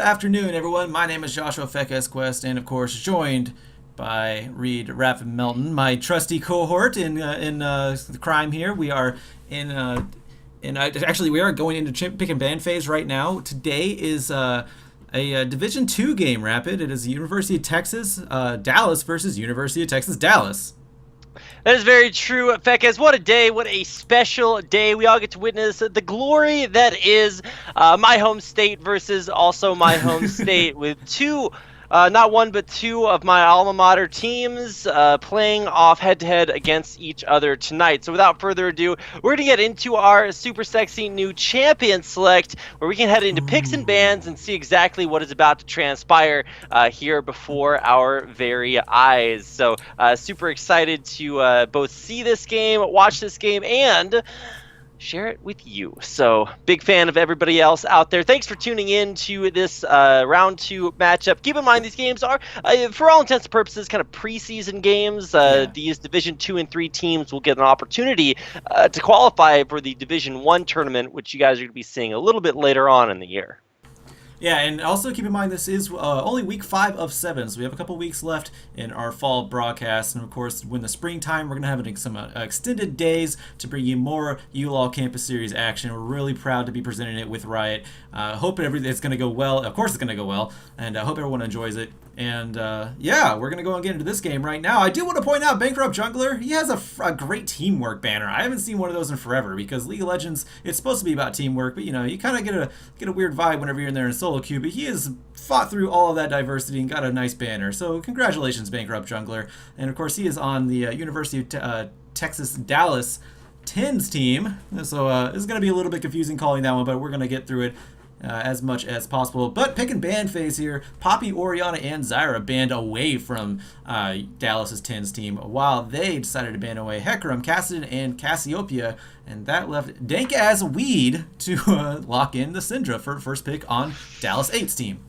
afternoon, everyone. My name is Joshua Fekes Quest, and of course, joined by Reed Rapid Melton, my trusty cohort in the crime here. We are actually we are going into pick and ban phase right now. Today is a Division Two game. Rapid. It is University of Texas Dallas versus University of Texas Dallas. That is very true, Fekes. What a day. What a special day. We all get to witness the glory that is my home state versus also my home state with two, not one, but two of my alma mater teams playing off head-to-head against each other tonight. So without further ado, we're going to get into our super sexy new champion select, where we can head into picks and bans and see exactly what is about to transpire here before our very eyes. So super excited to both see this game, watch this game, and share it with you. So big fan of everybody else out there. Thanks for tuning in to this round two matchup. Keep in mind, these games are, for all intents and purposes, kind of preseason games. These Division 2 and 3 teams will get an opportunity to qualify for the Division 1 tournament, which you guys are going to be seeing a little bit later on in the year. Yeah, and also keep in mind this is only week 5 of 7, so we have a couple weeks left in our fall broadcast. And of course, when the springtime, we're going to have some extended days to bring you more ULaw Campus Series action. We're really proud to be presenting it with Riot. Hope everything's going to go well. Of course, it's going to go well, and I hope everyone enjoys it. And yeah, we're going to go and get into this game right now. I do want to point out Bankrupt Jungler, he has a great teamwork banner. I haven't seen one of those in forever because League of Legends, it's supposed to be about teamwork, but you know, you kind of get a weird vibe whenever you're in there in solo queue, but he has fought through all of that diversity and got a nice banner. So congratulations, Bankrupt Jungler. And of course, he is on the University of Texas Dallas TENS team. So it's going to be a little bit confusing calling that one, but we're going to get through it as much as possible. But pick and ban phase here. Poppy, Orianna, and Zyra banned away from Dallas's TENS team, while they decided to ban away Hecarim, Kassadin, and Cassiopeia, and that left Dank as Weed to lock in the Syndra for first pick on Dallas 8's team.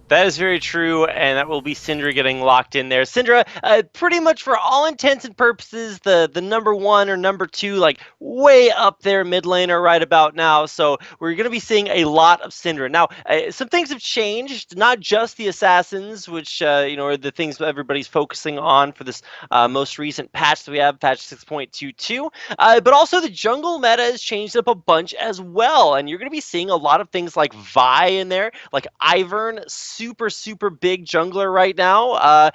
That is very true, and that will be Syndra getting locked in there. Syndra, pretty much for all intents and purposes, the number 1 or number 2, like way up there mid laner right about now. So we're going to be seeing a lot of Syndra. Now, some things have changed, not just the assassins, which are the things everybody's focusing on for this most recent patch that we have, patch 6.22. But also the jungle meta has changed up a bunch as well, and you're going to be seeing a lot of things like Vi in there, like Ivern, super big jungler right now,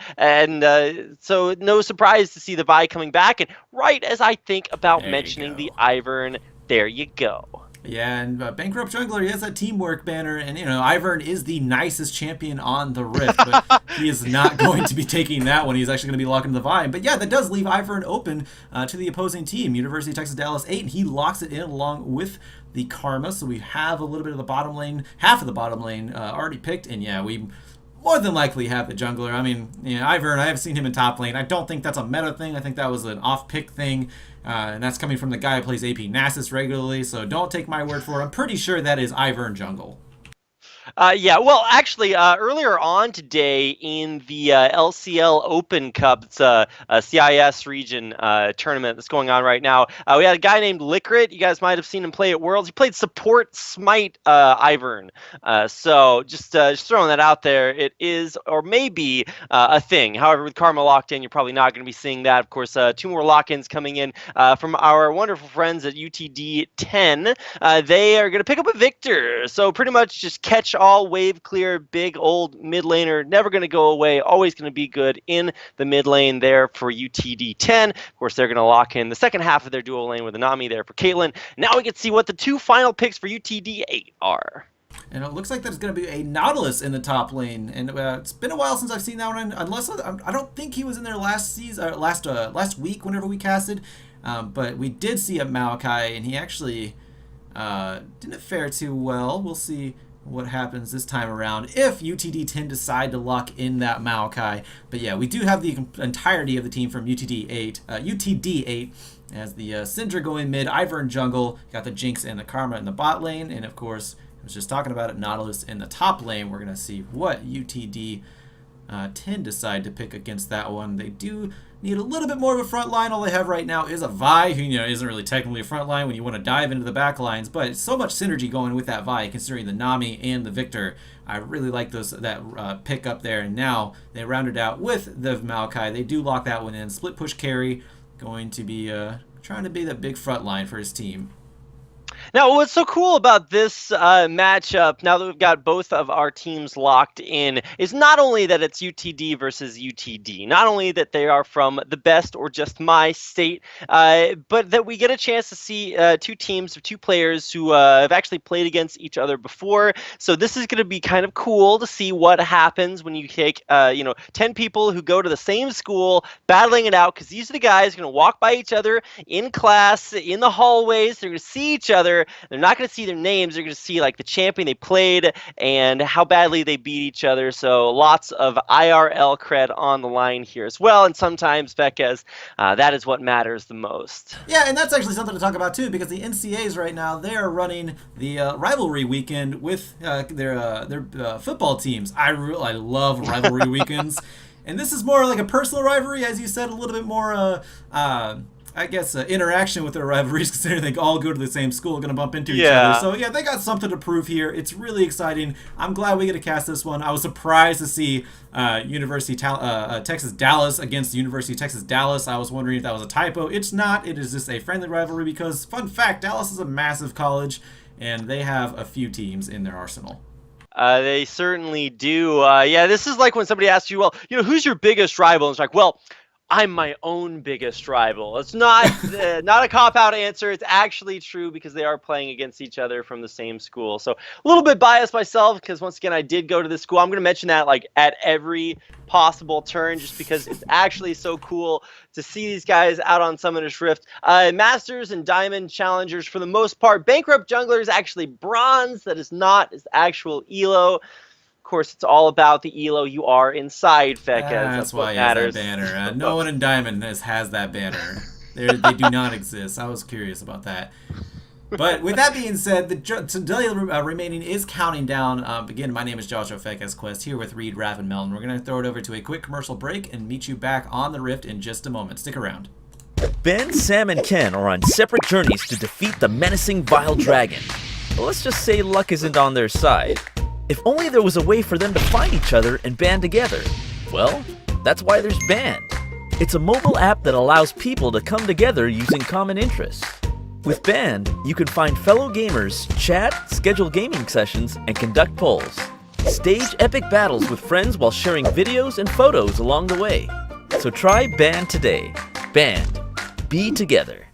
so no surprise to see the Vi coming back. And right as I think about mentioning the Ivern, there you go. Yeah, and Bankrupt Jungler, he has that teamwork banner, and Ivern is the nicest champion on the Rift, but he is not going to be taking that one. He's actually going to be locking the Vine. But yeah, that does leave Ivern open to the opposing team, University of Texas Dallas 8, and he locks it in along with the Karma. So we have a little bit of the bottom lane, half of the bottom lane already picked, and yeah, we more than likely have the jungler. I mean, Ivern, I have seen him in top lane. I don't think that's a meta thing. I think that was an off-pick thing, and that's coming from the guy who plays AP Nasus regularly, so don't take my word for it. I'm pretty sure that is Ivern jungle. Yeah, well, actually, earlier on today in the LCL Open Cup, it's a CIS region tournament that's going on right now, we had a guy named Licrit. You guys might have seen him play at Worlds. He played support Smite Ivern. So just throwing that out there. It is, or may be, a thing. However, with Karma locked in, you're probably not going to be seeing that. Of course, 2 more lock-ins coming in from our wonderful friends at UTD 10. They are going to pick up a Victor. So pretty much just catch all, wave clear, big old mid laner, never going to go away, always going to be good in the mid lane there for UTD 10. Of course, they're going to lock in the second half of their dual lane with Anami there for Caitlyn. Now we can see what the 2 final picks for UTD 8 are. And it looks like there's going to be a Nautilus in the top lane, and it's been a while since I've seen that one. Unless I don't think he was in there last season, last week whenever we casted, but we did see a Maokai, and he actually didn't fare too well. We'll see what happens this time around if UTD 10 decide to lock in that Maokai. But yeah, we do have the entirety of the team from UTD 8 as the Syndra going mid, Ivern jungle, got the Jinx and the Karma in the bot lane, and of course, I was just talking about it, Nautilus in the top lane. We're going to see what UTD 10 decide to pick against that one. They do need a little bit more of a front line. All they have right now is a Vi, who isn't really technically a front line when you want to dive into the back lines, but so much synergy going with that Vi, considering the Nami and the Victor. I really like that pick up there, and now they rounded out with the Maokai. They do lock that one in. Split push carry, going to be trying to be the big front line for his team. Now, what's so cool about this matchup, now that we've got both of our teams locked in, is not only that it's UTD versus UTD, not only that they are from the best or just my state, but that we get a chance to see two teams of two players who have actually played against each other before. So this is going to be kind of cool to see what happens when you take 10 people who go to the same school battling it out, because these are the guys going to walk by each other in class, in the hallways. They're going to see each other. They're not going to see their names. They're going to see like the champion they played and how badly they beat each other. So lots of IRL cred on the line here as well. And sometimes, Fekez, that is what matters the most. Yeah, and that's actually something to talk about too, because the NCAs right now, they are running the rivalry weekend with their football teams. I love rivalry weekends. And this is more like a personal rivalry, as you said, a little bit more interaction with their rivalries, considering they all go to the same school, going to bump into each other. So, yeah, they got something to prove here. It's really exciting. I'm glad we get to cast this one. I was surprised to see Texas Dallas against the University of Texas Dallas. I was wondering if that was a typo. It's not. It is just a friendly rivalry because, fun fact, Dallas is a massive college, and they have a few teams in their arsenal. They certainly do. This is like when somebody asks you, well, who's your biggest rival? And it's like, well, I'm my own biggest rival. It's not not a cop-out answer. It's actually true because they are playing against each other from the same school. So a little bit biased myself because, once again, I did go to this school. I'm going to mention that like at every possible turn just because it's actually so cool to see these guys out on Summoner's Rift. Masters and Diamond challengers for the most part. Bankrupt Jungler is actually bronze. That is not his actual ELO. Of course, it's all about the ELO you are inside, Fekez. That's why he has that banner. No one in Diamond has that banner. They do not exist. I was curious about that. But with that being said, the delay remaining is counting down. Again, my name is Joshua Fekez Quest here with Reed, Rav, and Melton. We're going to throw it over to a quick commercial break and meet you back on the Rift in just a moment. Stick around. Ben, Sam, and Ken are on separate journeys to defeat the menacing Vile Dragon. But let's just say luck isn't on their side. If only there was a way for them to find each other and band together. Well, that's why there's Band. It's a mobile app that allows people to come together using common interests. With Band, you can find fellow gamers, chat, schedule gaming sessions, and conduct polls. Stage epic battles with friends while sharing videos and photos along the way. So try Band today. Band. Be together.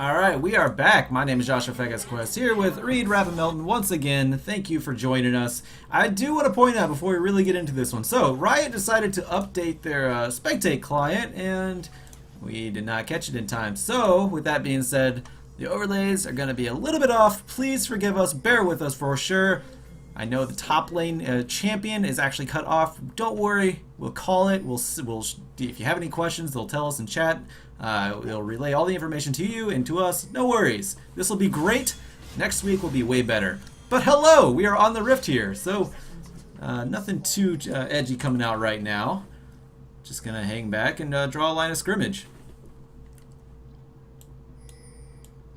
All right, we are back. My name is Joshua Fegas Quest here with Reed Rappamelton once again. Thank you for joining us. I do want to point out before we really get into this one. So, Riot decided to update their Spectate client, and we did not catch it in time. So, with that being said, the overlays are going to be a little bit off. Please forgive us. Bear with us for sure. I know the top lane champion is actually cut off. Don't worry, we'll call it. We'll if you have any questions, they'll tell us in chat. They'll relay all the information to you and to us. No worries. This will be great. Next week will be way better. But hello, we are on the Rift here, so nothing too edgy coming out right now. Just gonna hang back and draw a line of scrimmage.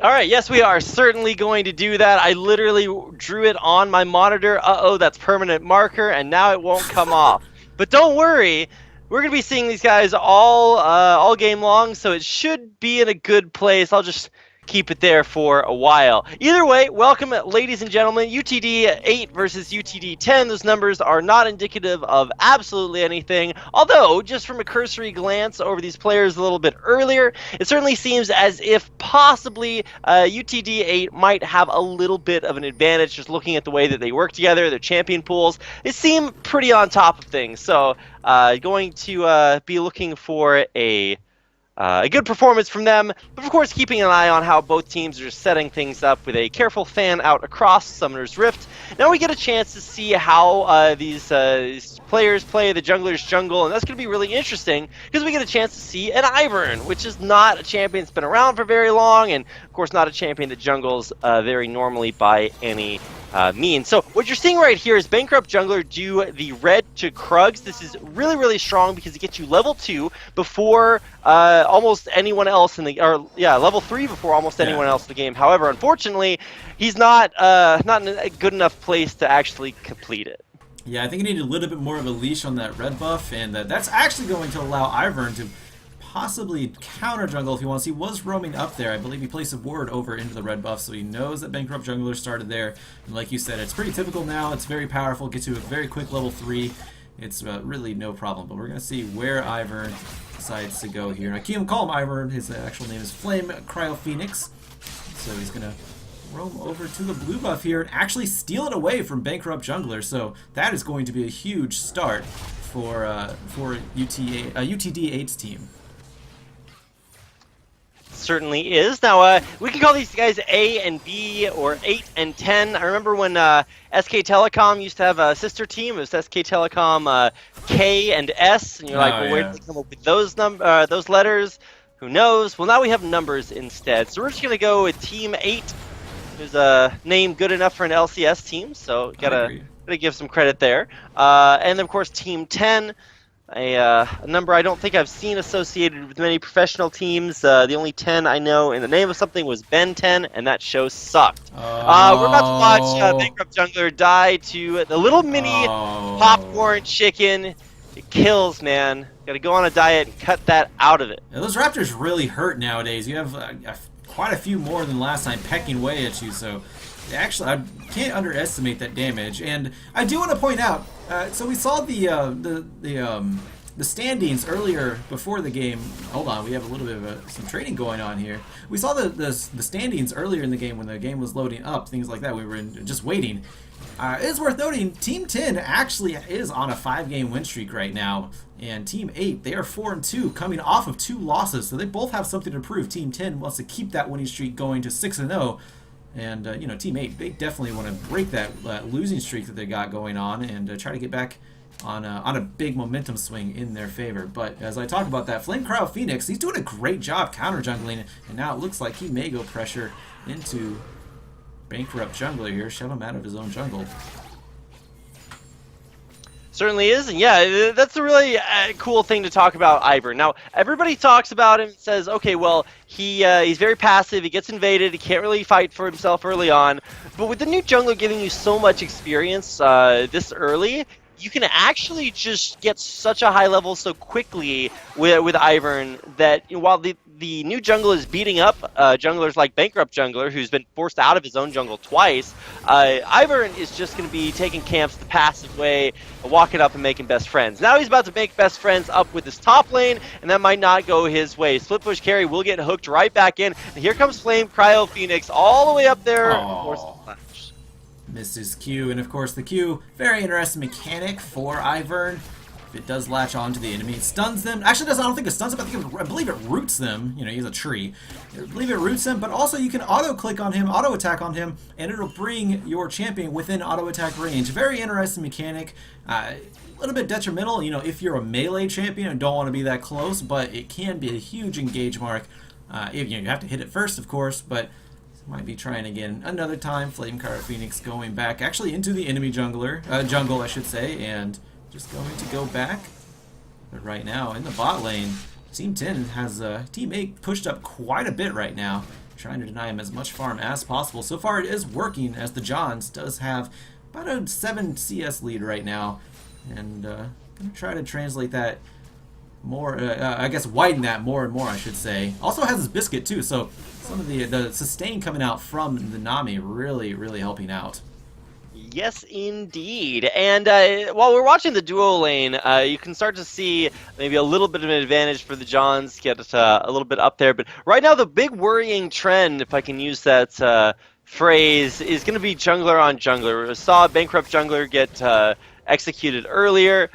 All right, yes, we are certainly going to do that. I literally drew it on my monitor. Uh-oh, that's permanent marker, and now it won't come off. But don't worry, we're going to be seeing these guys all game long, so it should be in a good place. I'll just keep it there for a while. Either way, welcome, ladies and gentlemen. UTD 8 versus UTD 10. Those numbers are not indicative of absolutely anything. Although, just from a cursory glance over these players a little bit earlier, it certainly seems as if possibly UTD 8 might have a little bit of an advantage just looking at the way that they work together, their champion pools. They seem pretty on top of things. So, going to be looking for a good performance from them, but of course keeping an eye on how both teams are setting things up with a careful fan out across Summoner's Rift. Now we get a chance to see how these players play the jungler's jungle, and that's going to be really interesting because we get a chance to see an Ivern, which is not a champion that's been around for very long, and of course not a champion that jungles very normally by any means. So what you're seeing right here is Bankrupt Jungler do the red to Krugs. This is really, really strong because it gets you level 2 before almost anyone else in the, level 3 before almost anyone else in the game. However, unfortunately, he's not in a good enough place to actually complete it. Yeah, I think he needed a little bit more of a leash on that red buff, and that's actually going to allow Ivern to possibly counter jungle if he wants. He was roaming up there. I believe he placed a ward over into the red buff, so he knows that Bankrupt Jungler started there. And like you said, it's pretty typical now. It's very powerful. Gets you a very quick level 3. It's really no problem. But we're going to see where Ivern decides to go here. And I can't call him Ivern. His actual name is Flame Cryo Phoenix. So he's going to roam over to the blue buff here and actually steal it away from Bankrupt Jungler. So that is going to be a huge start for UTD8's team. Certainly is. Now, we can call these guys A and B or 8 and 10. I remember when SK Telecom used to have a sister team. It was SK Telecom K and S, and you're like, well, where did they come up with those letters? Who knows? Well, now we have numbers instead. So we're just going to go with Team 8. There's a name good enough for an LCS team, so gotta give some credit there. And of course, Team 10. A number I don't think I've seen associated with many professional teams. The only 10 I know in the name of something was Ben 10, and that show sucked. We're about to watch Bankrupt Jungler die to the little mini popcorn chicken. It kills, man. Gotta go on a diet and cut that out of it. Yeah, those Raptors really hurt nowadays. You have quite a few more than last time pecking away at you, so actually I can't underestimate that damage. And I do want to point out, so we saw the standings earlier before the game. Hold on, we have a little bit of some trading going on here. We saw the standings earlier in the game when the game was loading up, things like that. We were just waiting. It is worth noting, Team 10 actually is on a 5-game win streak right now, and Team 8, they are 4-2, coming off of 2 losses, so they both have something to prove. Team 10 wants to keep that winning streak going to 6-0, and Team 8, they definitely want to break that losing streak that they got going on and try to get back on a big momentum swing in their favor. But as I talk about that, Flame Cryo Phoenix, he's doing a great job counter jungling, and now it looks like he may go pressure into Bankrupt Jungler here, shove him out of his own jungle. Certainly is, and yeah, that's a really cool thing to talk about Ivern. Now, everybody talks about him and says, okay, well, he's very passive, he gets invaded, he can't really fight for himself early on, but with the new jungler giving you so much experience this early, you can actually just get such a high level so quickly with Ivern that while the the new jungle is beating up junglers like Bankrupt Jungler, who's been forced out of his own jungle twice, Ivern is just going to be taking camps the passive way, walking up and making best friends. Now he's about to make best friends up with his top lane, and that might not go his way. Split push carry will get hooked right back in, and here comes Flame Cryo Phoenix all the way up there. Misses Q, and of course the Q, very interesting mechanic for Ivern. If it does latch onto the enemy, it stuns them. Actually, I don't think it stuns them. I believe it roots them. You know, he's a tree. I believe it roots them, but also you can auto-click on him, auto-attack on him, and it'll bring your champion within auto-attack range. Very interesting mechanic. A little bit detrimental, you know, if you're a melee champion and don't want to be that close, but it can be a huge engage mark. If you have to hit it first, of course, but might be trying again another time. Flame Cryo Phoenix going back, actually into the enemy jungle, I should say, and just going to go back. But right now, in the bot lane, Team 10 has Team 8 pushed up quite a bit right now, trying to deny him as much farm as possible. So far, it is working, as the Johns does have about a 7 CS lead right now, and going to try to translate that more, I guess widen that more and more, I should say. Also has his Biscuit too, so some of the sustain coming out from the Nami really helping out. Yes, indeed. And while we're watching the duo lane, you can start to see maybe a little bit of an advantage for the Johns, get a little bit up there. But right now, the big worrying trend, if I can use that phrase, is going to be jungler on jungler. We saw Bankrupt Jungler get executed earlier,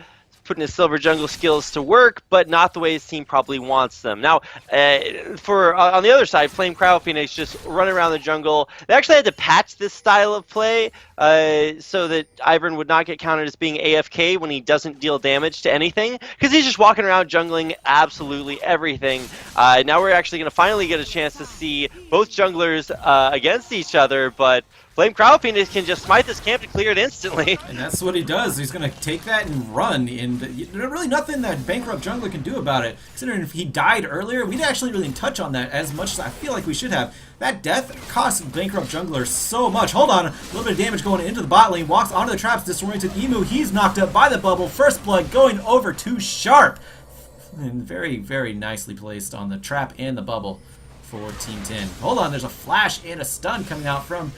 putting his silver jungle skills to work, but not the way his team probably wants them. Now, on the other side, Flame Cryo Phoenix just running around the jungle. They actually had to patch this style of play so that Ivern would not get counted as being AFK when he doesn't deal damage to anything, because he's just walking around jungling absolutely everything. Now we're actually going to finally get a chance to see both junglers against each other, but Flame Cryo Phoenix can just smite this camp to clear it instantly. And that's what he does. He's going to take that and run. And there's really nothing that Bankrupt Jungler can do about it. Considering if he died earlier, we didn't actually really touch on that as much as I feel like we should have. That death cost Bankrupt Jungler so much. Hold on. A little bit of damage going into the bot lane. Walks onto the traps. Disoriented Emu. He's knocked up by the bubble. First blood going over to Sharp. And very nicely placed on the trap and the bubble for Team 10. Hold on. There's a flash and a stun coming out from...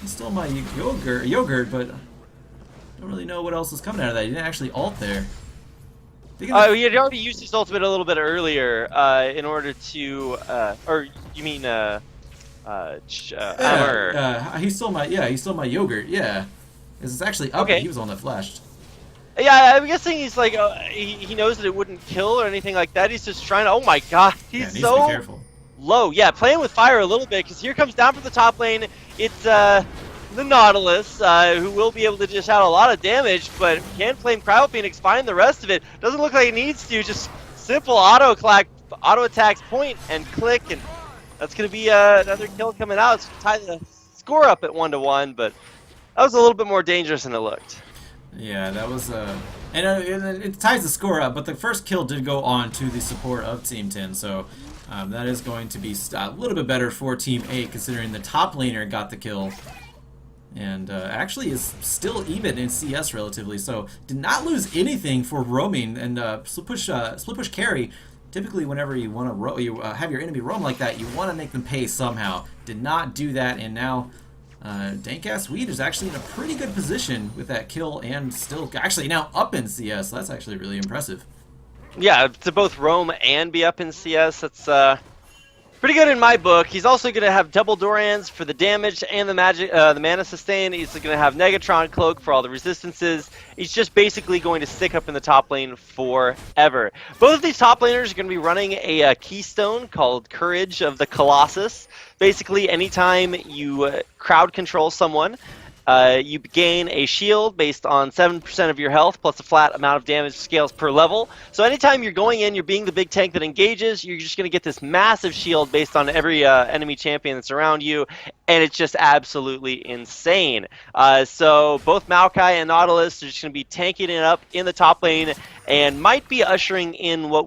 He stole my yogurt, but I don't really know what else is coming out of that. He didn't actually ult there. He had already used his ultimate a little bit earlier in order to, or you mean, he stole my yogurt. Yeah, it's actually up. Okay. He was on that flashed. Yeah, I'm guessing he's like, he knows that it wouldn't kill or anything like that. He's just trying to. Oh my god, he's so. To be careful. Low, yeah, playing with fire a little bit, because here comes down from the top lane, it's the Nautilus, who will be able to dish out a lot of damage, but can Flame Cryo Phoenix find the rest of it? Doesn't look like it needs to, just simple auto attacks point and click, and that's going to be another kill coming out. It's tie the score up at 1-1, but that was a little bit more dangerous than it looked. Yeah, that was, and it ties the score up, but the first kill did go on to the support of Team 10, so... that is going to be a little bit better for Team 8, considering the top laner got the kill. And actually is still even in CS relatively, so did not lose anything for roaming. And split push carry, typically whenever you want to have your enemy roam like that, you want to make them pay somehow. Did not do that, and now Dank-Ass Weed is actually in a pretty good position with that kill, and still actually now up in CS. So that's actually really impressive. Yeah, to both roam and be up in CS, that's pretty good in my book. He's also going to have double Dorans for the damage and the mana sustain. He's going to have Negatron Cloak for all the resistances. He's just basically going to stick up in the top lane forever. Both of these top laners are going to be running a keystone called Courage of the Colossus. Basically, anytime you crowd control someone, you gain a shield based on 7% of your health plus a flat amount of damage scales per level. So anytime you're going in, you're being the big tank that engages, you're just going to get this massive shield based on every enemy champion that's around you, and it's just absolutely insane. So both Maokai and Nautilus are just going to be tanking it up in the top lane and might be ushering in what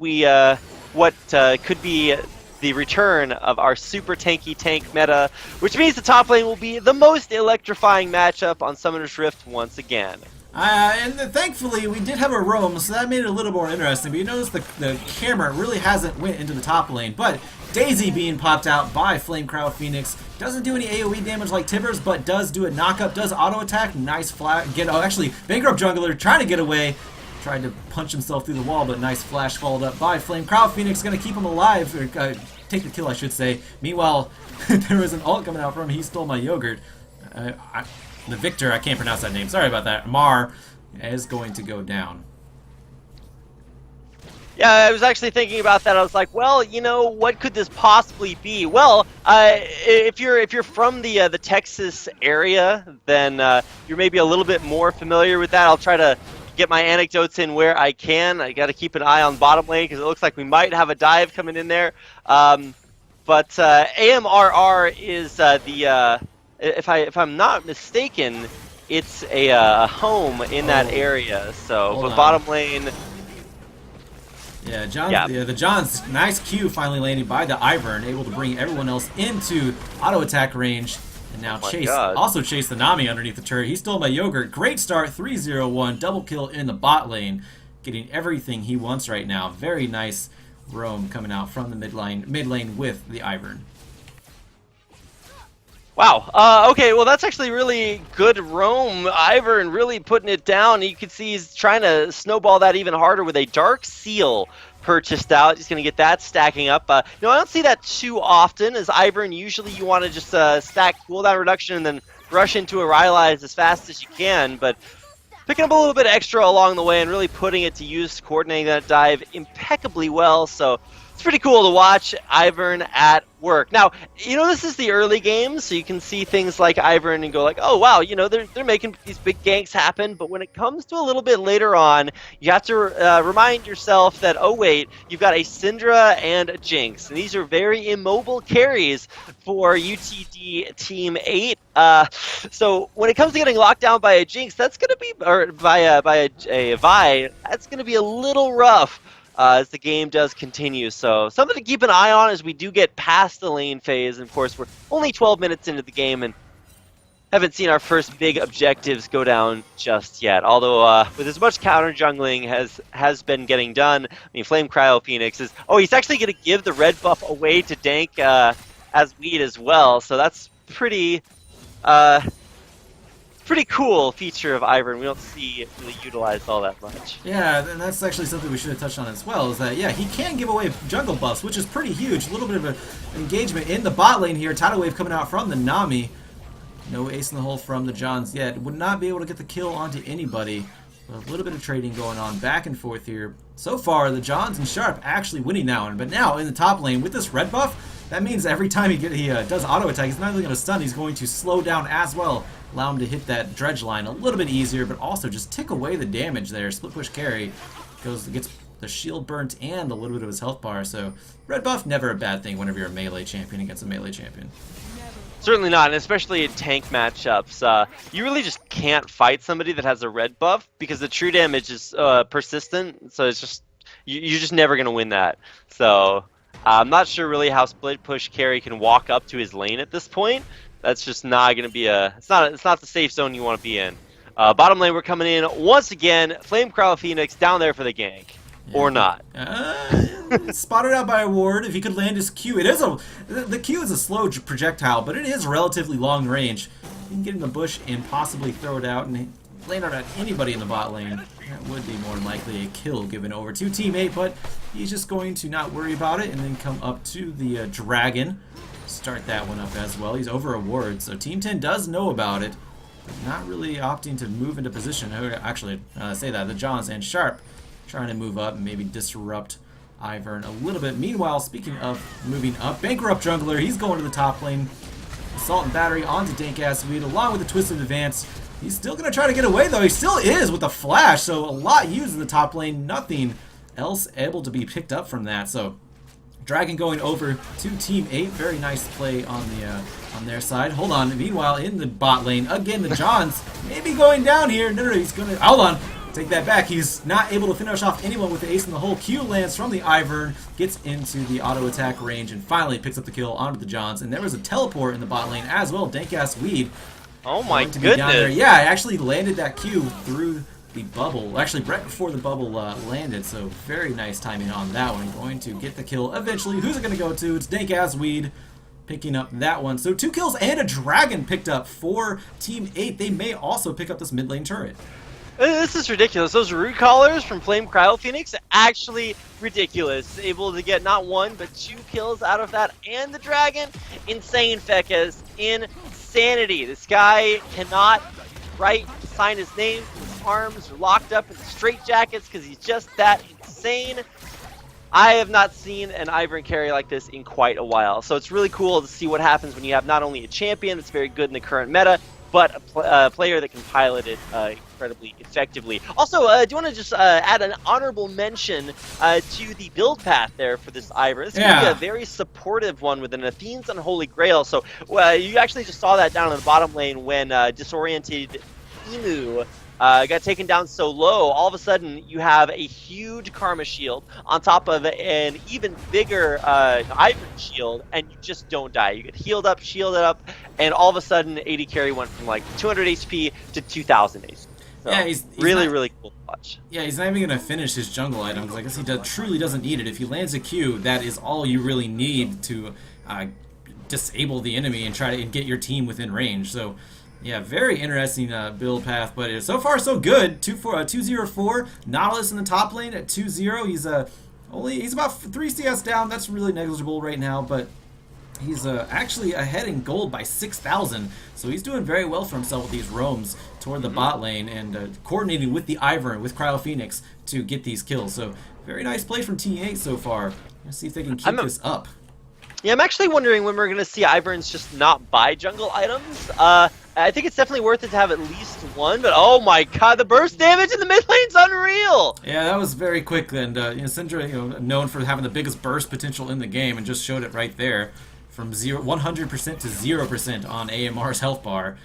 could be the return of our super tanky tank meta, which means the top lane will be the most electrifying matchup on Summoner's Rift once again. And thankfully we did have a roam, so that made it a little more interesting. But you notice the camera really hasn't went into the top lane. But Daisy being popped out by Flame Cryo Phoenix. Doesn't do any AoE damage like Tibbers, but does do a knockup, does auto attack. Nice flat. Actually, Bankrupt Jungler trying to get away. Tried to punch himself through the wall, but nice flash followed up by Flame Cryo Phoenix. Going to keep him alive, or take the kill, I should say. Meanwhile, there was an ult coming out from him. He stole my yogurt. The Victor, I can't pronounce that name. Sorry about that. Mar is going to go down. Yeah, I was actually thinking about that. I was like, well, you know, what could this possibly be? Well, if you're from the Texas area, then you're maybe a little bit more familiar with that. I'll try to get my anecdotes in where I can. I got to keep an eye on bottom lane because it looks like we might have a dive coming in there. But AMRR is if I'm not mistaken, it's a home in that area. So, but bottom lane. Yeah, the John's nice Q finally landed by the Ivern, able to bring everyone else into auto attack range. And now also chase the Nami underneath the turret. He stole my yogurt. Great start, 3-0-1, double kill in the bot lane, getting everything he wants right now. Very nice roam coming out from the mid lane with the Ivern. Wow. Okay, well, that's actually really good roam. Ivern really putting it down. You can see he's trying to snowball that even harder with a Dark Seal purchased out. He's going to get that stacking up. I don't see that too often, as Ivern, usually you want to just stack cooldown reduction and then rush into a Rylai's as fast as you can, but picking up a little bit extra along the way and really putting it to use, coordinating that dive impeccably well, so it's pretty cool to watch Ivern at work. Now, you know, this is the early game, so you can see things like Ivern and go like, oh wow, you know, they're making these big ganks happen, but when it comes to a little bit later on, you have to remind yourself that, oh wait, you've got a Syndra and a Jinx, and these are very immobile carries for UTD Team 8. So when it comes to getting locked down by a Jinx, that's going to be, or by a Vi, that's going to be a little rough. As the game does continue. So something to keep an eye on as we do get past the lane phase. And of course, we're only 12 minutes into the game and haven't seen our first big objectives go down just yet. Although with as much counter jungling has been getting done, I mean, Flame Cryo Phoenix is... Oh, he's actually going to give the red buff away to Dank as Weed as well. So that's pretty cool feature of Ivern. We don't see it really utilized all that much. Yeah, and that's actually something we should have touched on as well, is that, yeah, he can give away jungle buffs, which is pretty huge. A little bit of an engagement in the bot lane here. Tidal Wave coming out from the Nami. No ace in the hole from the Johns yet. Would not be able to get the kill onto anybody. A little bit of trading going on back and forth here. So far, the Johns and Sharp actually winning now, but now in the top lane with this red buff, that means every time he does auto attack, he's not only going to stun, he's going to slow down as well. Allow him to hit that dredge line a little bit easier, but also just tick away the damage there. Split push carry gets the shield burnt and a little bit of his health bar. So red buff, never a bad thing whenever you're a melee champion against a melee champion. Certainly not, and especially in tank matchups. You really just can't fight somebody that has a red buff because the true damage is persistent. So it's just you're just never gonna win that. So I'm not sure really how split push carry can walk up to his lane at this point. That's just not going to be it's not the safe zone you want to be in. Bottom lane, we're coming in once again. Flame Cryo Phoenix down there for the gank. Yeah. Or not. Spotted out by a ward. If he could land his Q. The Q is a slow projectile, but it is relatively long range. You can get in the bush and possibly throw it out and land it at anybody in the bot lane. That would be more likely a kill given over to Team 8, but he's just going to not worry about it and then come up to the dragon. Start that one up as well. He's over a ward, so Team 10 does know about it, but not really opting to move into position. Actually, say that, the Johns and Sharp trying to move up and maybe disrupt Ivern a little bit. Meanwhile, speaking of moving up, Bankrupt Jungler, he's going to the top lane. Assault and Battery onto Dank-Ass Weed, along with the Twisted Advance. He's still going to try to get away, though. He still is with the Flash, so a lot used in the top lane. Nothing else able to be picked up from that, so... Dragon going over to Team 8. Very nice play on their side. Hold on. Meanwhile, in the bot lane, again, the Johns maybe going down here. No, he's going to... Hold on. Take that back. He's not able to finish off anyone with the ace in the hole. Q lands from the Ivern, gets into the auto attack range, and finally picks up the kill onto the Johns. And there was a teleport in the bot lane as well. Dank-Ass Weed. Oh my goodness. Yeah, I actually landed that Q through the bubble, actually right before the bubble landed, so very nice timing on that one. Going to get the kill eventually. Who's it going to go to? It's Dank Ass Weed picking up that one. So 2 kills and a dragon picked up for Team 8. They may also pick up this mid lane turret. This is ridiculous. Those root callers from Flame Cryo Phoenix, actually ridiculous. Able to get not 1, but 2 kills out of that. And the dragon, insane, Fekes. Insanity. This guy cannot sign his name. His arms are locked up in straitjackets because he's just that insane. I have not seen an Ivern carry like this in quite a while. So it's really cool to see what happens when you have not only a champion that's very good in the current meta, but a player that can pilot it incredibly effectively. Also, do you want to just add an honorable mention to the build path there for this Ivern? This is going to be a very supportive one with an Athene's Unholy Grail. So you actually just saw that down in the bottom lane when Disoriented Emu got taken down so low. All of a sudden, you have a huge Karma shield on top of an even bigger Ivern shield, and you just don't die. You get healed up, shielded up, and all of a sudden, AD carry went from like 200 HP to 2,000 HP. So Yeah, he's really, not, really cool to watch. Yeah, he's not even going to finish his jungle item because I guess he truly doesn't need it. If he lands a Q, that is all you really need to disable the enemy and try to get your team within range. So, yeah, very interesting build path, but so far so good. 204, Nautilus in the top lane at 2-0. He's about 3 CS down. That's really negligible right now, but he's actually ahead in gold by 6,000. So he's doing very well for himself with these roams toward the bot lane and coordinating with the Ivern, with Cryo Phoenix to get these kills. So very nice play from T8 so far. Let's see if they can keep this up. Yeah, I'm actually wondering when we're going to see Iverns just not buy jungle items. I think it's definitely worth it to have at least one, but oh my god, the burst damage in the mid lane's unreal! Yeah, that was very quick, and Syndra, known for having the biggest burst potential in the game, and just showed it right there. From 100% to 0% on AMR's health bar.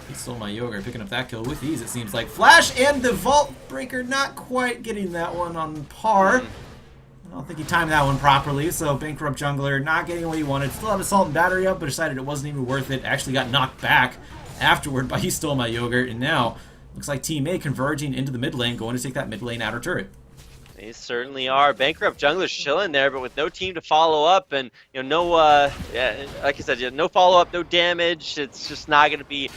He stole my yogurt, picking up that kill with ease, it seems like. Flash and the Vault Breaker not quite getting that one on par. I don't think he timed that one properly, so Bankrupt Jungler not getting what he wanted. Still had Assault and Battery up, but decided it wasn't even worth it. Actually got knocked back afterward by He Stole My Yogurt, and now looks like Team A converging into the mid lane, going to take that mid lane outer turret. They certainly are. Bankrupt Jungler's chilling there, but with no team to follow up, and no, yeah, like I said, no follow up, no damage. It's just not going to be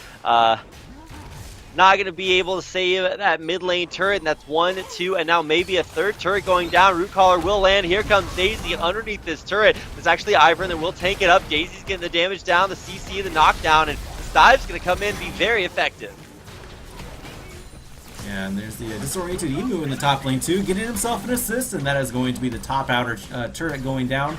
able to save that mid lane turret, and that's 1, 2, and now maybe a third turret going down. Root Caller will land. Here comes Daisy, and underneath this turret, there's actually Ivern that will tank it up. Daisy's getting the damage down, the CC, the knockdown, and this dive's going to come in and be very effective. Yeah, and there's the Disoriented Emu in the top lane too, getting himself an assist, and that is going to be the top outer turret going down.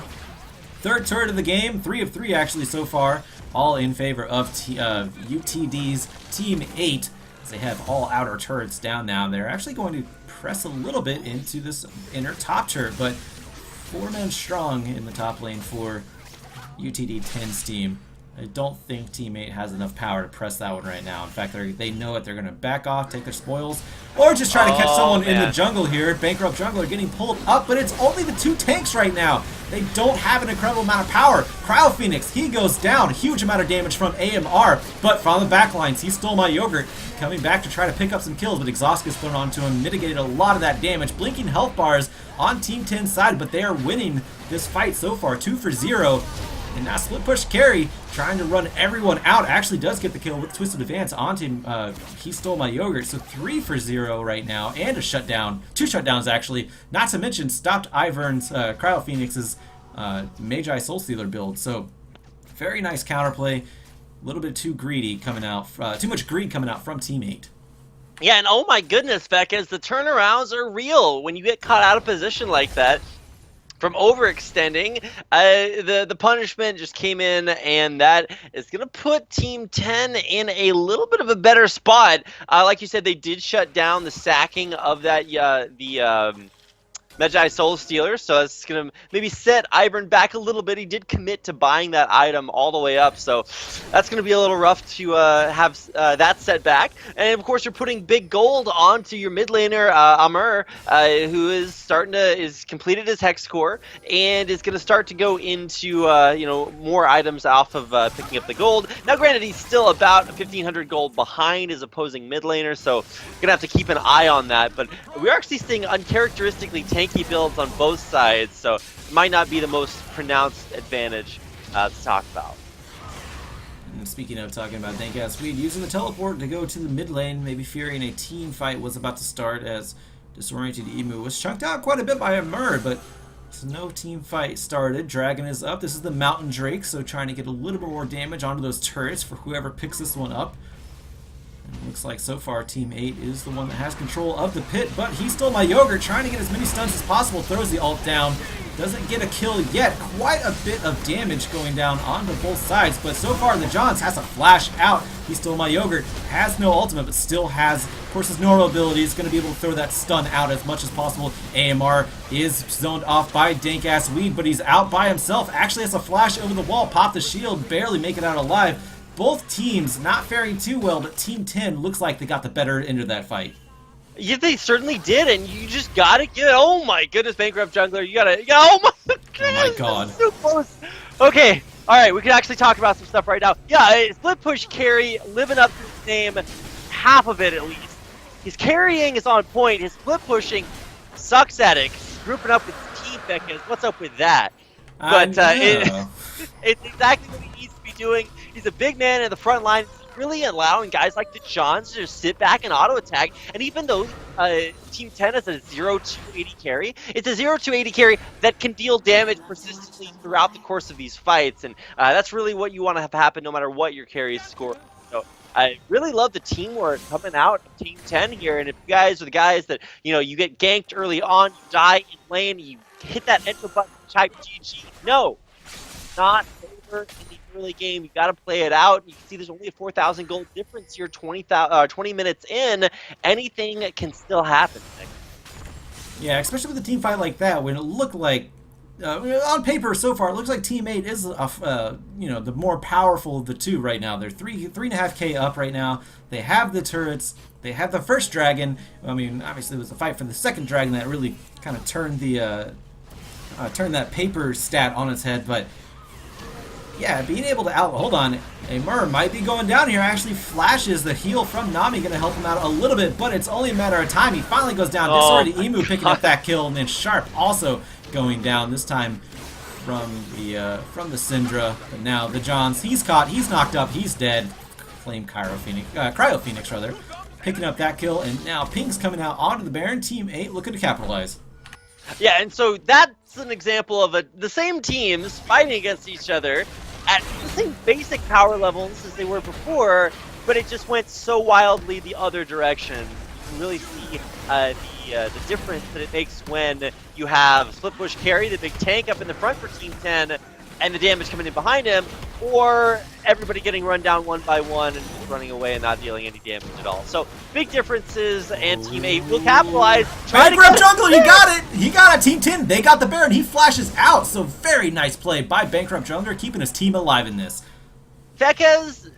Third turret of the game, 3 of 3 actually so far, all in favor of UTD's Team 8. They have all outer turrets down now. They're actually going to press a little bit into this inner top turret, but 4 men strong in the top lane for UTD 10's team. I don't think Team 8 has enough power to press that one right now. In fact, they know it. They're going to back off, take their spoils, or just try to catch someone in the jungle here. Bankrupt Jungler getting pulled up, but it's only the 2 tanks right now. They don't have an incredible amount of power. Cryo Phoenix, he goes down. Huge amount of damage from AMR, but from the backlines, He Stole My Yogurt. Coming back to try to pick up some kills, but Exhaust gets thrown onto him, mitigated a lot of that damage. Blinking health bars on Team 10's side, but they are winning this fight so far, 2 for 0. And now Split Push Carry, trying to run everyone out, actually does get the kill with Twisted Advance onto He Stole My Yogurt. So 3 for 0 right now, and a shutdown. 2 shutdowns actually, not to mention stopped Ivern's Cryo Phoenix's Magi Soul Stealer build. So very nice counterplay. A little bit too greedy coming out, too much greed coming out from Team 8. Yeah, and oh my goodness, Becca, the turnarounds are real when you get caught out of position like that. From overextending, the punishment just came in, and that is going to put Team 10 in a little bit of a better spot. Like you said, they did shut down the sacking of that Magi Soul Stealer, so that's going to maybe set Ivern back a little bit. He did commit to buying that item all the way up, so that's going to be a little rough to have that set back. And of course, you're putting big gold onto your mid laner, Amur, who is completed his Hex Core and is going to start to go into more items off of picking up the gold. Now, granted, he's still about 1,500 gold behind his opposing mid laner, so you're going to have to keep an eye on that. But we're actually seeing uncharacteristically tanky builds on both sides, so it might not be the most pronounced advantage to talk about. And speaking of talking about dank-ass Weed, using the teleport to go to the mid lane, maybe fearing a team fight was about to start as Disoriented Emu was chunked out quite a bit by Amur, but no team fight started. Dragon is up. This is the Mountain Drake, so trying to get a little bit more damage onto those turrets for whoever picks this one up. And looks like so far Team 8 is the one that has control of the pit, but he stole my Yogurt, trying to get as many stuns as possible, throws the ult down. Doesn't get a kill yet. Quite a bit of damage going down onto both sides, but so far the Johns has a flash out. He stole my Yogurt, has no ultimate, but still has, of course, his normal ability. Is going to be able to throw that stun out as much as possible. AMR is zoned off by dank-ass Weed, but he's out by himself. Actually has a flash over the wall, pop the shield, barely make it out alive. Both teams not faring too well, but Team 10 looks like they got the better end of that fight. Yeah, they certainly did, and you just gotta get. Oh my goodness, Bankrupt Jungler, you gotta. Oh my God. So close. Okay, all right, we can actually talk about some stuff right now. Yeah, split push carry, living up to his name, half of it at least. His carrying is on point. His split pushing sucks at it. He's grouping up with Team Becca. What's up with that? But it's exactly what he needs to be doing. He's a big man in the front line. Really allowing guys like the Johns to just sit back and auto attack. And even though Team 10 is a 0-2-80 carry, it's a 0-2-80 carry that can deal damage persistently throughout the course of these fights. And that's really what you want to have happen no matter what your carries score. So I really love the teamwork coming out of Team 10 here. And if you guys are the guys that, you get ganked early on, you die in lane, you hit that enter button, type GG. No, not over in the early game. You got to play it out. You can see there's only a 4,000 gold difference here. 20 minutes in, anything can still happen. Yeah, especially with a team fight like that, when it looked like on paper so far, it looks like Team 8 is the more powerful of the two right now. They're 3.5k up right now. They have the turrets. They have the first dragon. I mean, obviously it was a fight for the second dragon that really kind of turned that paper stat on its head, but. Yeah, being able to hold on, Amur might be going down here. Actually flashes the heal from Nami, going to help him out a little bit, but it's only a matter of time. He finally goes down. Disoriented Emu picking up that kill, and then Sharp also going down, this time from the Syndra. But now the Johns, he's caught, he's knocked up, he's dead. Flame Cryo Phoenix rather, picking up that kill, and now Pink's coming out onto the Baron. Team 8 looking to capitalize. Yeah, and so that's an example of the same teams fighting against each other at the same basic power levels as they were before, but it just went so wildly the other direction. You can really see the difference that it makes when you have Split Push carry, the big tank up in the front for Team 10, and the damage coming in behind him, or everybody getting run down one by one and just running away and not dealing any damage at all. So big differences, and Team 8 will capitalize. Bankrupt Jungler, he got it! He got it! Team 10, they got the Baron. He flashes out, so very nice play by Bankrupt Jungler, keeping his team alive in this. Fekez,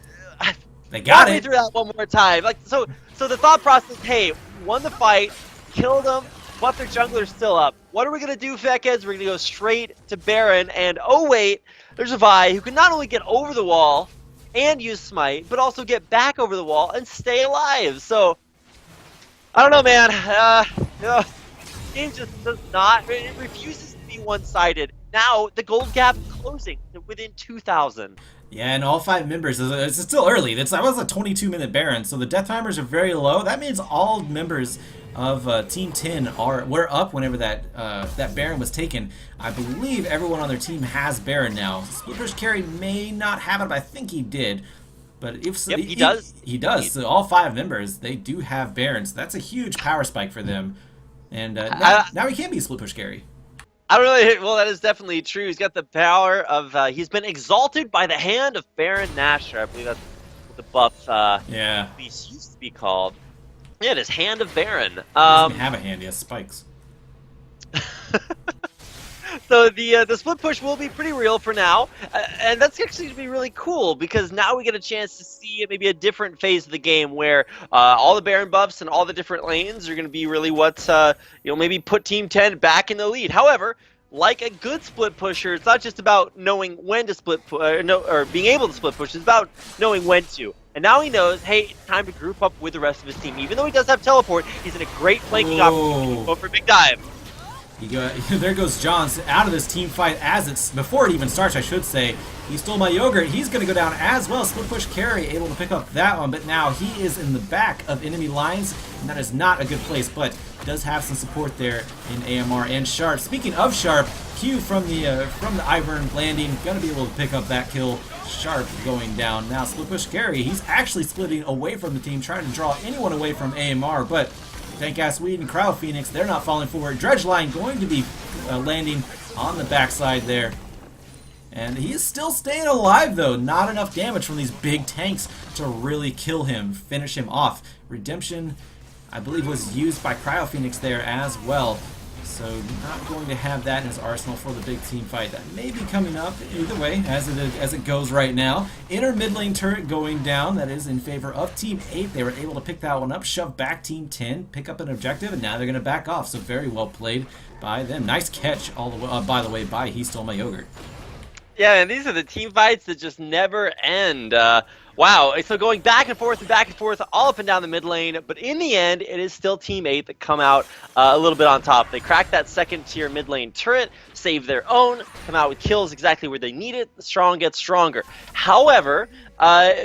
they got me it. through that one more time. So the thought process, hey, won the fight, killed them, but their jungler's still up. What are we going to do, Fekez? We're going to go straight to Baron, and oh wait, there's a Vi who can not only get over the wall and use Smite, but also get back over the wall and stay alive. So, I don't know, man. The game just does not, it refuses to be one-sided. Now, the gold gap closing to within 2,000. Yeah, and all 5 members, it's still early. That was a 22-minute Baron, so the death timers are very low. That means all members of Team 10 were up whenever that Baron was taken. I believe everyone on their team has Baron now. Split Push carry may not have it, but I think he did. But if so, yep, he does. He does. So all 5 members, they do have Barons. That's a huge power spike for them. And now he can be Split Push carry. I don't really. Well, that is definitely true. He's got the power of. He's been exalted by the hand of Baron Nashor. I believe that's what the buff. Beast used to be called. Yeah, it is Hand of Baron. He doesn't have a hand. He has spikes. So the split push will be pretty real for now, and that's actually going to be really cool because now we get a chance to see maybe a different phase of the game where all the Baron buffs and all the different lanes are going to be really what maybe put Team 10 back in the lead. However, like a good split pusher, it's not just about knowing when to split or being able to split push. It's about knowing when to. And now he knows, hey, it's time to group up with the rest of his team. Even though he does have teleport, he's in a great flanking opportunity. Go for a big dive. There goes Johns out of this team fight before it even starts, I should say. He stole my yogurt. He's going to go down as well. Split push carry, able to pick up that one, but now he is in the back of enemy lines, and that is not a good place, but does have some support there in AMR and Sharp. Speaking of Sharp, Q from the Ivern landing, going to be able to pick up that kill. Sharp going down. Now split push carry, he's actually splitting away from the team, trying to draw anyone away from AMR, but Dank-Ass Weed and Cryo Phoenix, they're not falling forward. Dredgeline going to be landing on the backside there. And he is still staying alive, though. Not enough damage from these big tanks to really kill him, finish him off. Redemption, I believe, was used by Cryo Phoenix there as well. So not going to have that in his arsenal for the big team fight. That may be coming up either way as it goes right now. Inner mid lane turret going down. That is in favor of Team 8. They were able to pick that one up, shove back Team 10, pick up an objective, and now they're going to back off. So very well played by them. Nice catch, all the way, by the way, by He Stole My Yogurt. Yeah, and these are the team fights that just never end. Wow, so going back and forth, all up and down the mid lane, but in the end, it is still Team 8 that come out a little bit on top. They crack that second tier mid lane turret, save their own, come out with kills exactly where they need it. The strong gets stronger. However,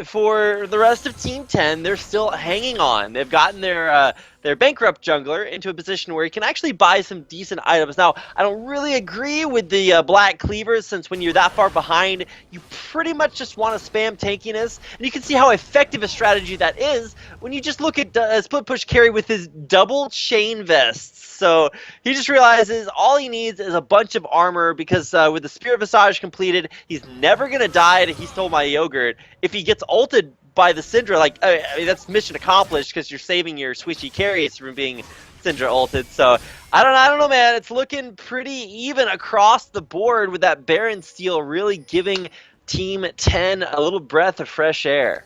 for the rest of Team 10, they're still hanging on. They've gotten their bankrupt jungler into a position where he can actually buy some decent items. Now, I don't really agree with the Black Cleavers, since when you're that far behind, you pretty much just want to spam tankiness. And you can see how effective a strategy that is when you just look at Split Push Carry with his double chain vests. So he just realizes all he needs is a bunch of armor, because with the Spirit Visage completed, he's never going to die to He Stole My Yogurt. If he gets ulted by the Syndra, I mean, that's mission accomplished, because you're saving your swishy carries from being Syndra ulted. So I don't know, man. It's looking pretty even across the board, with that Baron steal really giving Team 10 a little breath of fresh air.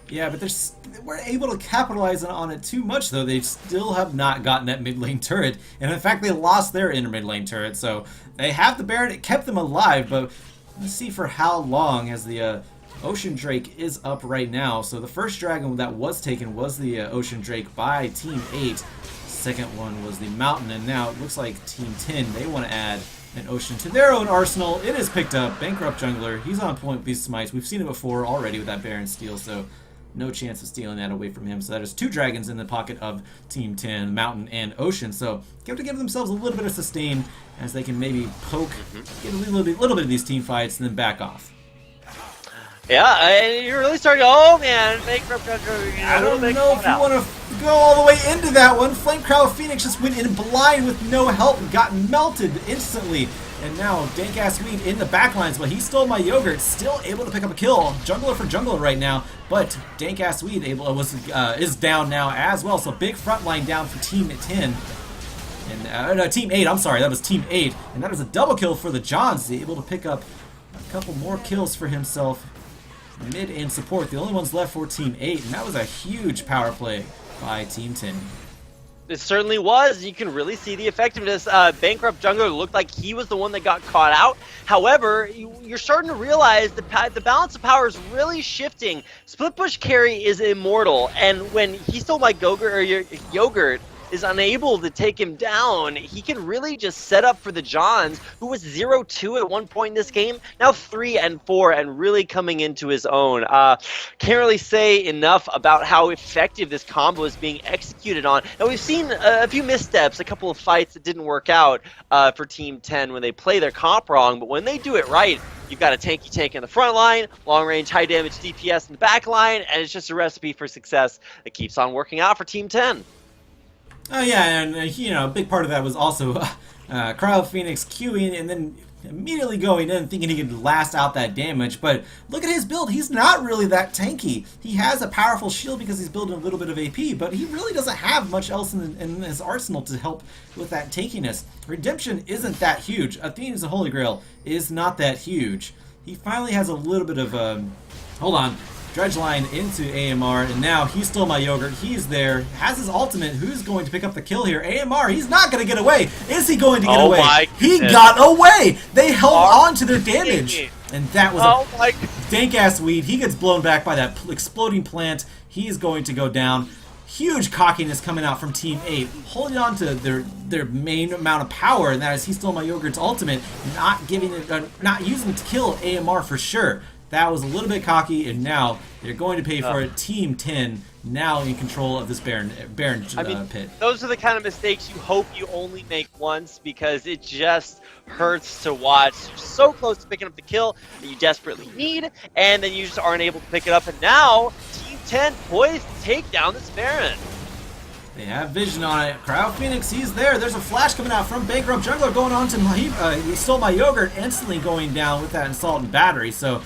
Yeah, but they weren't able to capitalize on it too much, though. They still have not gotten that mid lane turret, and in fact, they lost their inner mid lane turret. So they have the Baron. It kept them alive, but let's see for how long, as the Ocean Drake is up right now. So the first dragon that was taken was the Ocean Drake by Team 8. Second one was the Mountain, and now it looks like Team 10, they want to add an Ocean to their own arsenal. It is picked up. Bankrupt Jungler, he's on point with these smites. We've seen it before already with that Baron steal, so no chance of stealing that away from him. So that is two dragons in the pocket of Team 10, Mountain and Ocean. So they have to give themselves a little bit of sustain as they can maybe poke, get a little bit of these team fights, and then back off. Yeah, and you're really starting to, oh man, Bankrupt Jungler. I don't know if you want to go all the way into that one. Flame Cryo Phoenix just went in blind with no help and got melted instantly. And now Dank-Ass Weed in the backlines, but He Stole My Yogurt, still able to pick up a kill. Jungler for jungler right now, but Dank-Ass Weed is down now as well. So big front line down for Team 10. And no, Team 8, I'm sorry, that was Team 8. And that is a double kill for the Johns, able to pick up a couple more kills for himself. Mid and support, the only ones left for Team 8, and that was a huge power play by Team 10. It certainly was. You can really see the effectiveness. Bankrupt Jungler looked like he was the one that got caught out. However, you're starting to realize the balance of power is really shifting. Split Push Carry is immortal, and when He Stole My Yogurt is unable to take him down, he can really just set up for the Johns, who was 0-2 at one point in this game, now 3-4, and really coming into his own. Can't really say enough about how effective this combo is being executed on. And we've seen a few missteps, a couple of fights that didn't work out for Team 10 when they play their comp wrong, but when they do it right, you've got a tanky tank in the front line, long range, high damage DPS in the back line, and it's just a recipe for success that keeps on working out for Team 10. Oh yeah, and a big part of that was also Cryo Phoenix queuing and then immediately going in thinking he could last out that damage, but look at his build. He's not really that tanky. He has a powerful shield because he's building a little bit of AP, but he really doesn't have much else in his arsenal to help with that tankiness. Redemption isn't that huge. Athena's Holy Grail is not that huge. He finally has a little bit of hold on. Dredgeline into AMR, and now he stole my yogurt. He's there, has his ultimate. Who's going to pick up the kill here? AMR, he's not going to get away. Is he going to get away? He got away! They held on to their damage. And that was a dank-ass weed. He gets blown back by that exploding plant. He's going to go down. Huge cockiness coming out from Team 8, holding on to their main amount of power, and that is he stole my yogurt's ultimate, not giving it, not using it to kill AMR for sure. That was a little bit cocky, and now they're going to pay for it. Team 10 now in control of this Baron pit. Those are the kind of mistakes you hope you only make once, because it just hurts to watch. You're so close to picking up the kill that you desperately need, and then you just aren't able to pick it up. And now Team 10 poised to take down this Baron. They have vision on it. Cryo Phoenix, he's there. There's a flash coming out from Bankrupt Jungler going on to he stole my yogurt, instantly going down with that Assault and Battery. So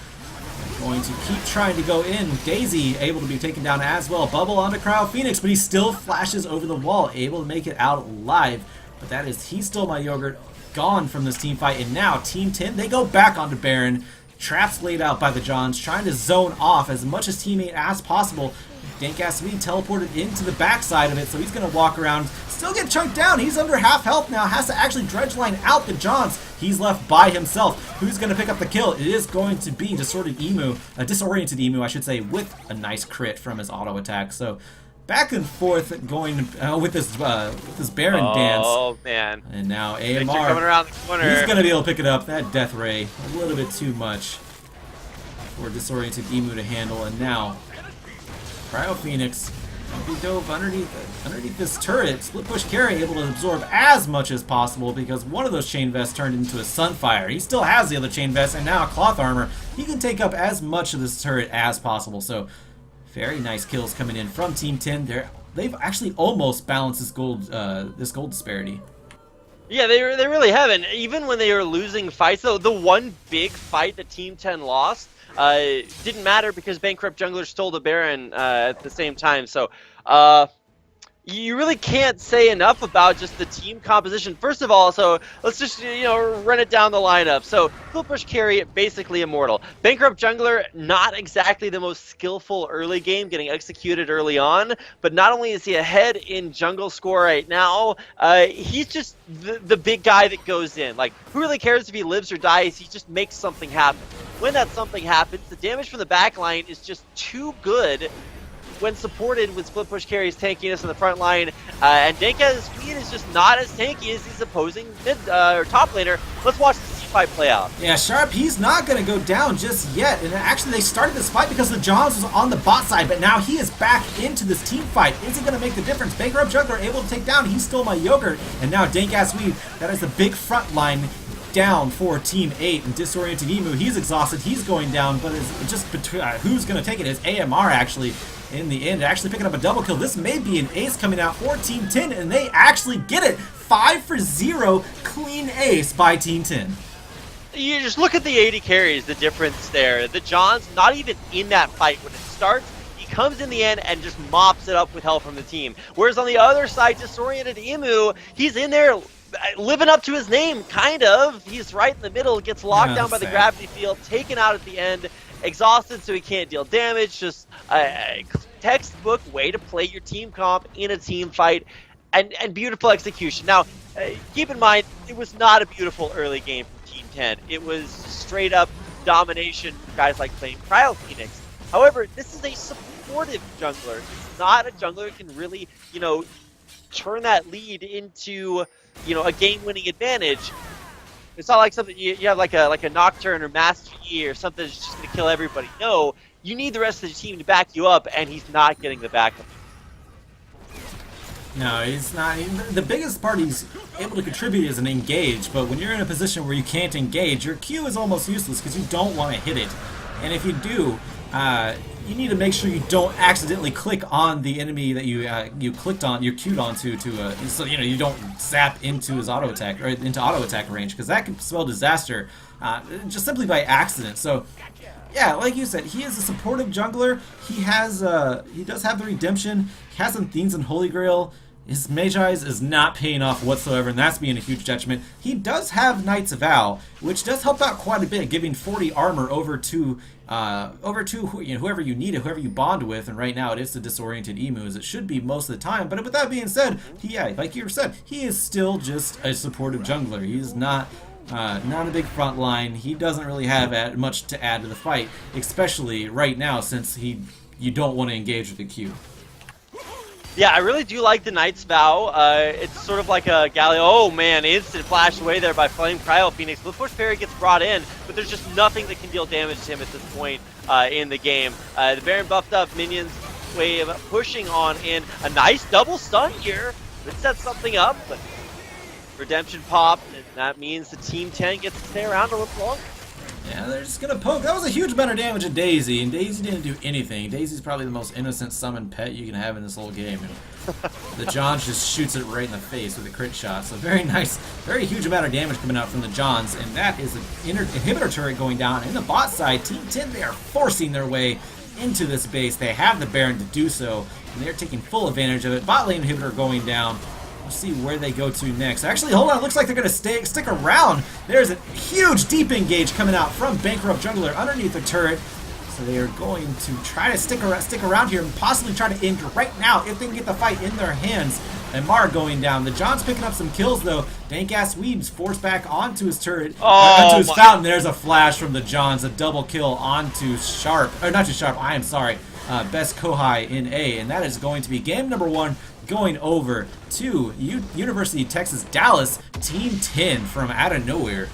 going to keep trying to go in. Daisy able to be taken down as well. Bubble onto Cryo Phoenix, but he still flashes over the wall, able to make it out alive. But that is he stole my yogurt, gone from this team fight. And now Team 10, they go back onto Baron. Traps laid out by the Johns, trying to zone off as much as Team 8 as possible. Dank-ass Weed teleported into the backside of it, so he's going to walk around, still get chunked down. He's under half health now, has to actually Dredgeline out the Johns. He's left by himself. Who's going to pick up the kill? It is going to be Disoriented Emu, I should say, with a nice crit from his auto attack. So back and forth going with this Baron dance. Oh man! And now AMR coming around the corner. He's going to be able to pick it up. That Death Ray, a little bit too much for Disoriented Emu to handle. And now Cryo Phoenix, he dove underneath this turret. Split push carry, able to absorb as much as possible because one of those chain vests turned into a Sunfire. He still has the other chain vest and now a cloth armor. He can take up as much of this turret as possible. So very nice kills coming in from Team 10. They've actually almost balanced this gold disparity. Yeah, they really haven't. Even when they were losing fights, though, the one big fight that Team 10 lost didn't matter because Bankrupt Jungler stole the Baron at the same time. So you really can't say enough about just the team composition. First of all, so let's just run it down the lineup. So Split Push Carry, basically immortal. Bankrupt Jungler, not exactly the most skillful early game, getting executed early on, but not only is he ahead in jungle score right now, he's just the big guy that goes in. Like, who really cares if he lives or dies? He just makes something happen. When that something happens, the damage from the backline is just too good when supported with Split Push Carry's tankiness in the front line, and Dank-ass Weed is just not as tanky as his opposing mid or top laner. Let's watch the C5 play out. Yeah, Sharp, he's not going to go down just yet, and actually they started this fight because the Johns was on the bot side, but now he is back into this team fight. Is it going to make the difference? Bankrupt Jungler able to take down, he stole my yogurt, and now Dank-ass Weed, that is the big front line down for Team 8, and Disoriented Emu, he's exhausted, he's going down, but it's just between who's going to take it? It's AMR actually in the end, actually picking up a double kill. This may be an ace coming out for Team 10, and they actually get it. 5-for-0, clean ace by Team 10. You just look at the AD carries, the difference there. The Johns, not even in that fight. When it starts, he comes in the end and just mops it up with help from the team. Whereas on the other side, Disoriented Emu, he's in there living up to his name, kind of. He's right in the middle, gets locked down by the gravity field, taken out at the end, exhausted so he can't deal damage. Just a textbook way to play your team comp in a team fight, and beautiful execution. Now, keep in mind, it was not a beautiful early game from Team 10. It was straight up domination from guys like playing Cryo Phoenix. However, this is a supportive jungler. It's not a jungler who can really, turn that lead into, a game-winning advantage. It's not like something you have like a Nocturne or Master Yi or something that's just going to kill everybody. No, you need the rest of the team to back you up, and he's not getting the backup. No, he's not. The biggest part he's able to contribute is an engage, but when you're in a position where you can't engage, your Q is almost useless because you don't want to hit it. And if you do, you need to make sure you don't accidentally click on the enemy that you queued onto so you don't zap into his auto attack or into auto attack range, because that can spell disaster just simply by accident. So yeah, like you said, he is a supportive jungler. He does have the redemption. He has some things in Holy Grail. His Magi's is not paying off whatsoever, and that's being a huge detriment. He does have Knight's Vow, which does help out quite a bit, giving 40 armor over to whoever you need it, whoever you bond with. And right now it is the disoriented emus. It should be most of the time. But with that being said, like you said, he is still just a supportive jungler. He's not a big front line. He doesn't really have much to add to the fight, especially right now since you don't want to engage with the Q. Yeah, I really do like the Knight's Vow. It's sort of like a Galio. Oh man, instant flash away there by Flame Cryo Phoenix. Blitz Parry gets brought in, but there's just nothing that can deal damage to him at this point in the game. The Baron buffed up, minions wave pushing on in. A nice double stun here. It sets something up, but redemption pop, and that means the Team 10 gets to stay around a little longer. Yeah, they're just gonna poke. That was a huge amount of damage to Daisy, and Daisy didn't do anything. Daisy's probably the most innocent summoned pet you can have in this whole game. And the Johns just shoots it right in the face with a crit shot. So very nice, very huge amount of damage coming out from the Johns, and that is an inhibitor turret going down. In the bot side, Team 10, they are forcing their way into this base. They have the Baron to do so, and they're taking full advantage of it. Bot lane inhibitor going down. We'll see where they go to next. Actually, hold on. It looks like they're going to stick around. There's a huge deep engage coming out from Bankrupt Jungler underneath the turret. So they are going to try to stick around here and possibly try to end right now if they can get the fight in their hands. And Mar going down. The John's picking up some kills, though. Dank-ass Weebs forced back onto his turret, onto his fountain. There's a flash from the Johns, a double kill onto Sharp. Or not to Sharp, I am sorry. Best Kohai in A. And that is going to be game number 1. Going over to University of Texas Dallas, Team 10 from out of nowhere.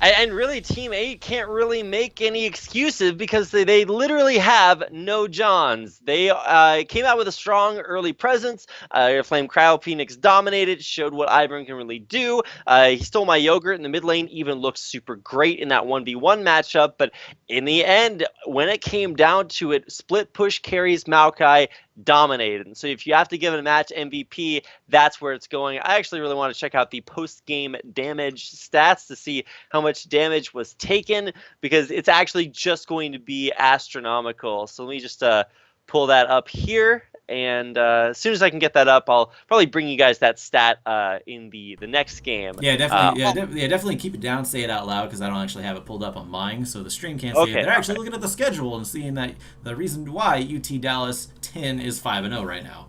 And really, Team 8 can't really make any excuses because they literally have no Johns. They came out with a strong early presence. Flame Cryo Phoenix dominated, showed what Ivern can really do. He stole my yogurt in the mid lane, even looked super great in that 1v1 matchup. But in the end, when it came down to it, split push carries Maokai dominated. And so if you have to give it a match MVP, that's where it's going. I actually really want to check out the post-game damage stats to see how much damage was taken, because it's actually just going to be astronomical. So let me just pull that up here, and as soon as I can get that up, I'll probably bring you guys that stat in the next game. Yeah, definitely. Definitely keep it down. Say it out loud, because I don't actually have it pulled up on mine, so the stream can't see it. They're actually looking at the schedule and seeing that the reason why UT Dallas 10 is 5-0 right now.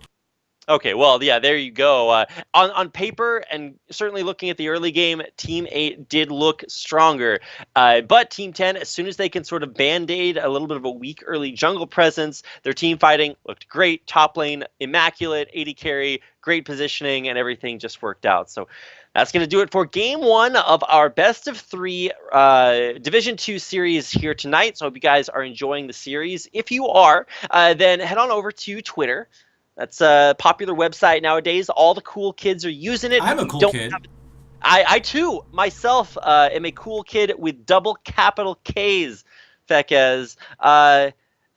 Okay, well, yeah, there you go. On paper, and certainly looking at the early game, Team 8 did look stronger. But Team 10, as soon as they can sort of band-aid a little bit of a weak early jungle presence, their team fighting looked great. Top lane, immaculate, 80 carry, great positioning, and everything just worked out. So that's going to do it for Game 1 of our Best of 3 Division 2 series here tonight. So I hope you guys are enjoying the series. If you are, then head on over to Twitter. That's a popular website nowadays. All the cool kids are using it. I'm a cool kid. I too, myself, am a cool kid with double capital Ks, Fekez.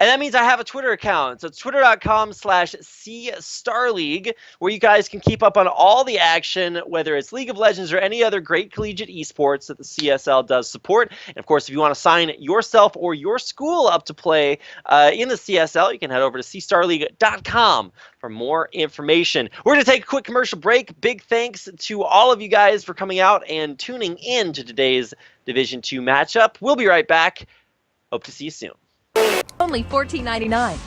And that means I have a Twitter account. So it's twitter.com/CStarLeague, where you guys can keep up on all the action, whether it's League of Legends or any other great collegiate esports that the CSL does support. And of course, if you want to sign yourself or your school up to play in the CSL, you can head over to cstarleague.com for more information. We're going to take a quick commercial break. Big thanks to all of you guys for coming out and tuning in to today's Division 2 matchup. We'll be right back. Hope to see you soon. Only $14.99.